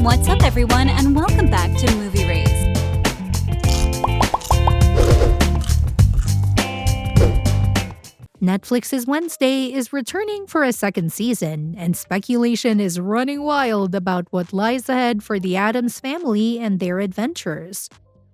What's up, everyone, and welcome back to Movie Race. Netflix's Wednesday is returning for a second season, and speculation is running wild about what lies ahead for the Addams family and their adventures.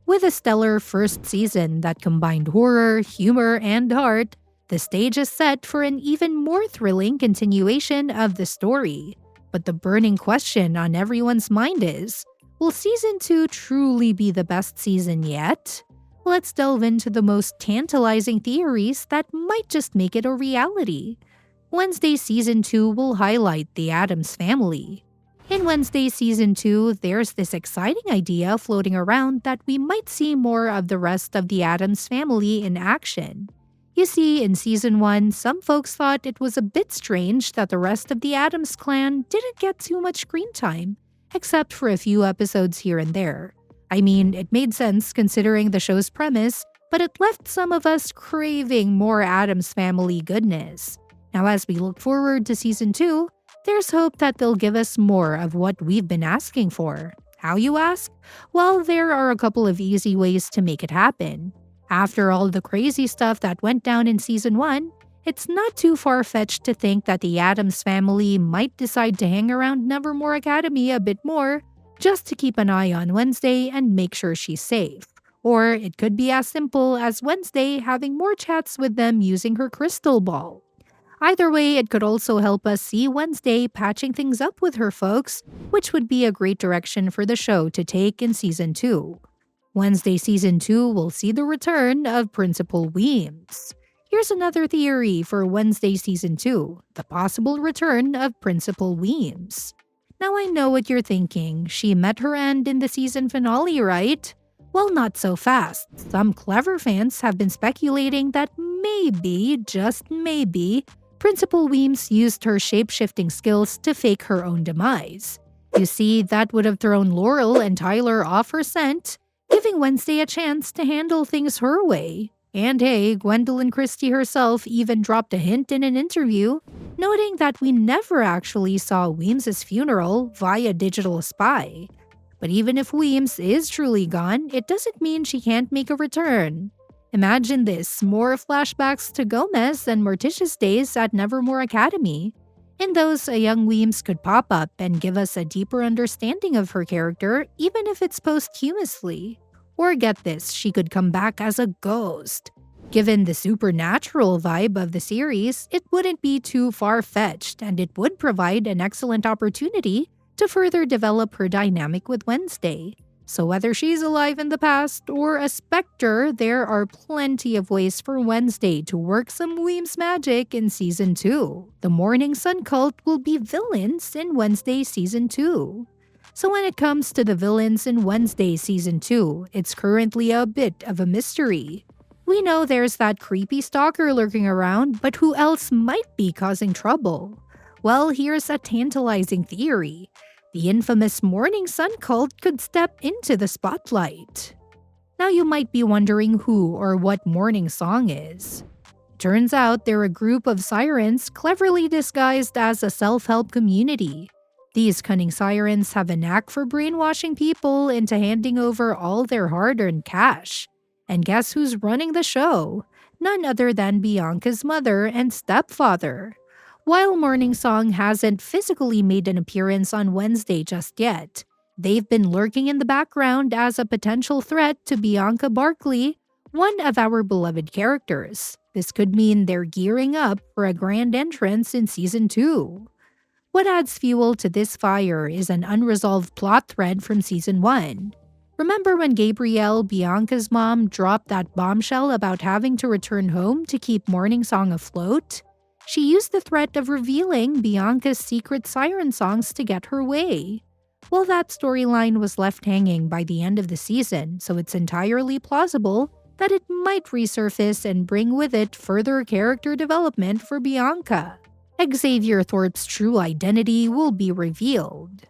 With a stellar first season that combined horror, humor, and heart, the stage is set for an even more thrilling continuation of the story. But the burning question on everyone's mind is, will Season 2 truly be the best season yet? Let's delve into the most tantalizing theories that might just make it a reality. Wednesday Season 2 will highlight the Addams family. In Wednesday Season 2, there's this exciting idea floating around that we might see more of the rest of the Addams family in action. You see, in Season 1, some folks thought it was a bit strange that the rest of the Addams clan didn't get too much screen time, except for a few episodes here and there. I mean, it made sense considering the show's premise, but it left some of us craving more Addams Family goodness. Now, as we look forward to Season 2, there's hope that they'll give us more of what we've been asking for. How, you ask? Well, there are a couple of easy ways to make it happen. After all the crazy stuff that went down in Season 1, it's not too far-fetched to think that the Addams family might decide to hang around Nevermore Academy a bit more, just to keep an eye on Wednesday and make sure she's safe. Or it could be as simple as Wednesday having more chats with them using her crystal ball. Either way, it could also help us see Wednesday patching things up with her folks, which would be a great direction for the show to take in Season 2. Wednesday Season 2 will see the return of Principal Weams. Here's another theory for Wednesday Season 2, the possible return of Principal Weams. Now I know what you're thinking, she met her end in the season finale, right? Well, not so fast. Some clever fans have been speculating that maybe, just maybe, Principal Weams used her shape-shifting skills to fake her own demise. You see, that would have thrown Laurel and Tyler off her scent, giving Wednesday a chance to handle things her way. And hey, Gwendoline Christie herself even dropped a hint in an interview, noting that we never actually saw Weems' funeral via digital spy. But even if Weems is truly gone, it doesn't mean she can't make a return. Imagine this, more flashbacks to Gomez and Morticia's days at Nevermore Academy. In those, a young Weems could pop up and give us a deeper understanding of her character, even if it's posthumously. Or get this, she could come back as a ghost. Given the supernatural vibe of the series, it wouldn't be too far-fetched, and it would provide an excellent opportunity to further develop her dynamic with Wednesday. So whether she's alive in the past or a specter, there are plenty of ways for Wednesday to work some Weems magic in Season 2. The Morning Sun cult will be villains in Wednesday Season 2. So when it comes to the villains in Wednesday Season 2, it's currently a bit of a mystery. We know there's that creepy stalker lurking around, but who else might be causing trouble? Well, here's a tantalizing theory. The infamous Morning Sun cult could step into the spotlight. Now you might be wondering who or what Morning Song is. Turns out they're a group of sirens cleverly disguised as a self-help community. These cunning sirens have a knack for brainwashing people into handing over all their hard-earned cash. And guess who's running the show? None other than Bianca's mother and stepfather. While Morning Song hasn't physically made an appearance on Wednesday just yet, they've been lurking in the background as a potential threat to Bianca Barkley, one of our beloved characters. This could mean they're gearing up for a grand entrance in Season 2. What adds fuel to this fire is an unresolved plot thread from Season 1. Remember when Gabrielle, Bianca's mom, dropped that bombshell about having to return home to keep Morning Song afloat? She used the threat of revealing Bianca's secret siren songs to get her way. Well, that storyline was left hanging by the end of the season, so it's entirely plausible that it might resurface and bring with it further character development for Bianca. Xavier Thorpe's true identity will be revealed.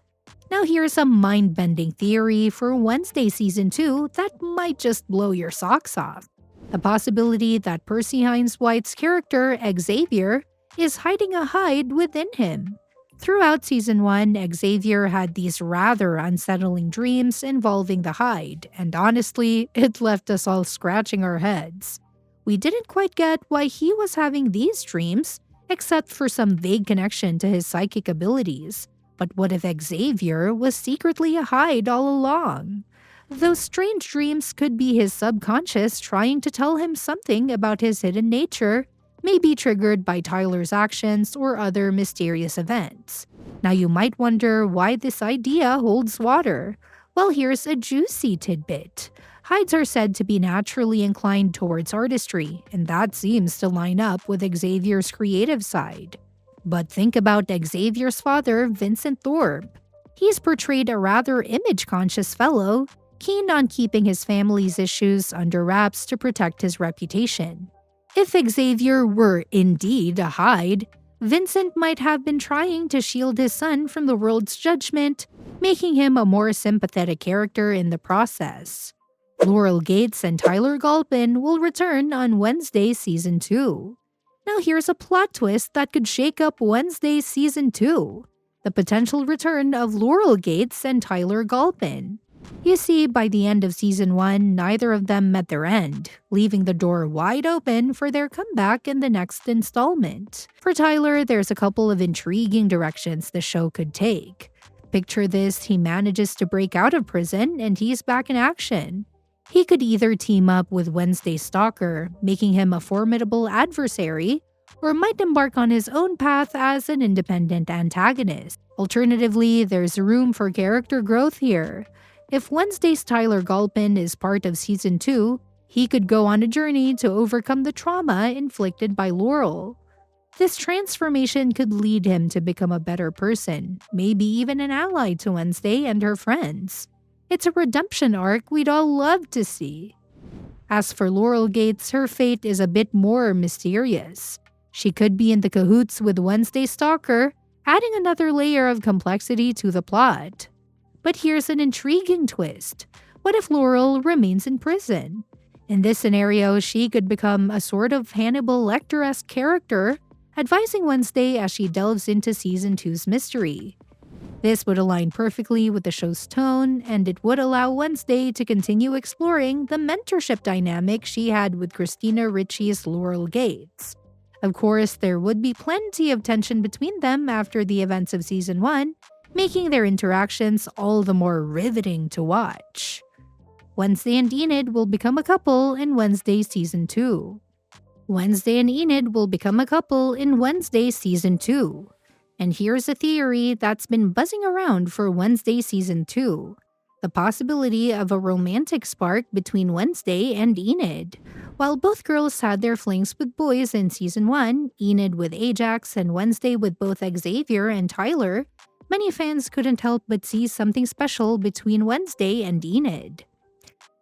Now here's a mind-bending theory for Wednesday Season 2 that might just blow your socks off. The possibility that Percy Hines White's character, Xavier, is hiding a Hyde within him. Throughout season 1, Xavier had these rather unsettling dreams involving the Hide, and honestly, it left us all scratching our heads. We didn't quite get why he was having these dreams, except for some vague connection to his psychic abilities. But what if Xavier was secretly a Hide all along? Those strange dreams could be his subconscious trying to tell him something about his hidden nature, maybe triggered by Tyler's actions or other mysterious events. Now you might wonder why this idea holds water. Well, here's a juicy tidbit. Hides are said to be naturally inclined towards artistry, and that seems to line up with Xavier's creative side. But think about Xavier's father, Vincent Thorpe. He's portrayed a rather image-conscious fellow, keen on keeping his family's issues under wraps to protect his reputation. If Xavier were indeed a Hide, Vincent might have been trying to shield his son from the world's judgment, making him a more sympathetic character in the process. Laurel Gates and Tyler Galpin will return on Wednesday Season 2. Now here's a plot twist that could shake up Wednesday Season 2. The potential return of Laurel Gates and Tyler Galpin. You see, by the end of Season 1, neither of them met their end, leaving the door wide open for their comeback in the next installment. For Tyler, there's a couple of intriguing directions the show could take. Picture this, he manages to break out of prison and he's back in action. He could either team up with Wednesday's stalker, making him a formidable adversary, or might embark on his own path as an independent antagonist. Alternatively, there's room for character growth here. If Wednesday's Tyler Galpin is part of Season 2, he could go on a journey to overcome the trauma inflicted by Laurel. This transformation could lead him to become a better person, maybe even an ally to Wednesday and her friends. It's a redemption arc we'd all love to see. As for Laurel Gates, her fate is a bit more mysterious. She could be in the cahoots with Wednesday's stalker, adding another layer of complexity to the plot. But here's an intriguing twist. What if Laurel remains in prison? In this scenario, she could become a sort of Hannibal Lecter-esque character, advising Wednesday as she delves into Season 2's mystery. This would align perfectly with the show's tone, and it would allow Wednesday to continue exploring the mentorship dynamic she had with Christina Ricci's Laurel Gates. Of course, there would be plenty of tension between them after the events of Season 1, making their interactions all the more riveting to watch. Wednesday and Enid will become a couple in Wednesday Season 2. Wednesday and Enid will become a couple in Wednesday Season 2. And here's a theory that's been buzzing around for Wednesday Season 2. The possibility of a romantic spark between Wednesday and Enid. While both girls had their flings with boys in Season 1, Enid with Ajax and Wednesday with both Xavier and Tyler, many fans couldn't help but see something special between Wednesday and Enid.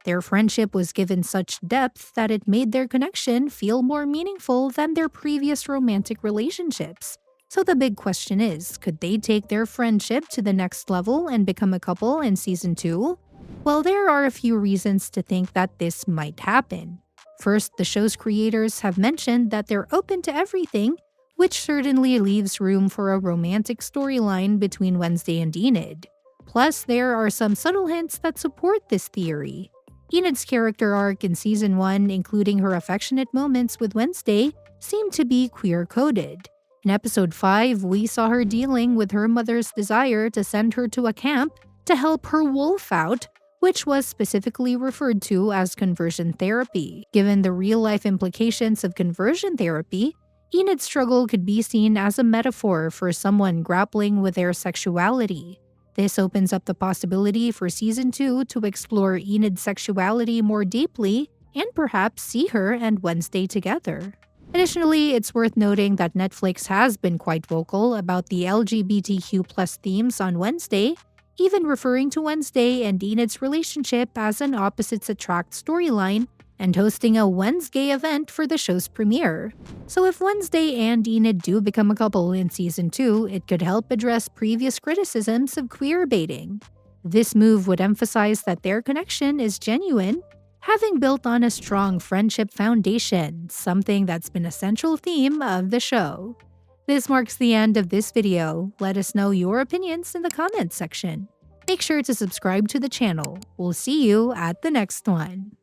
Their friendship was given such depth that it made their connection feel more meaningful than their previous romantic relationships. So the big question is, could they take their friendship to the next level and become a couple in Season 2? Well, there are a few reasons to think that this might happen. First, the show's creators have mentioned that they're open to everything, which certainly leaves room for a romantic storyline between Wednesday and Enid. Plus, there are some subtle hints that support this theory. Enid's character arc in Season 1, including her affectionate moments with Wednesday, seemed to be queer-coded. In Episode 5, we saw her dealing with her mother's desire to send her to a camp to help her wolf out, which was specifically referred to as conversion therapy. Given the real-life implications of conversion therapy, Enid's struggle could be seen as a metaphor for someone grappling with their sexuality. This opens up the possibility for Season 2 to explore Enid's sexuality more deeply and perhaps see her and Wednesday together. Additionally, it's worth noting that Netflix has been quite vocal about the LGBTQ+ themes on Wednesday, even referring to Wednesday and Enid's relationship as an opposites attract storyline and hosting a Wednesday event for the show's premiere. So if Wednesday and Enid do become a couple in Season 2, it could help address previous criticisms of queerbaiting. This move would emphasize that their connection is genuine, having built on a strong friendship foundation, something that's been a central theme of the show. This marks the end of this video. Let us know your opinions in the comments section. Make sure to subscribe to the channel. We'll see you at the next one.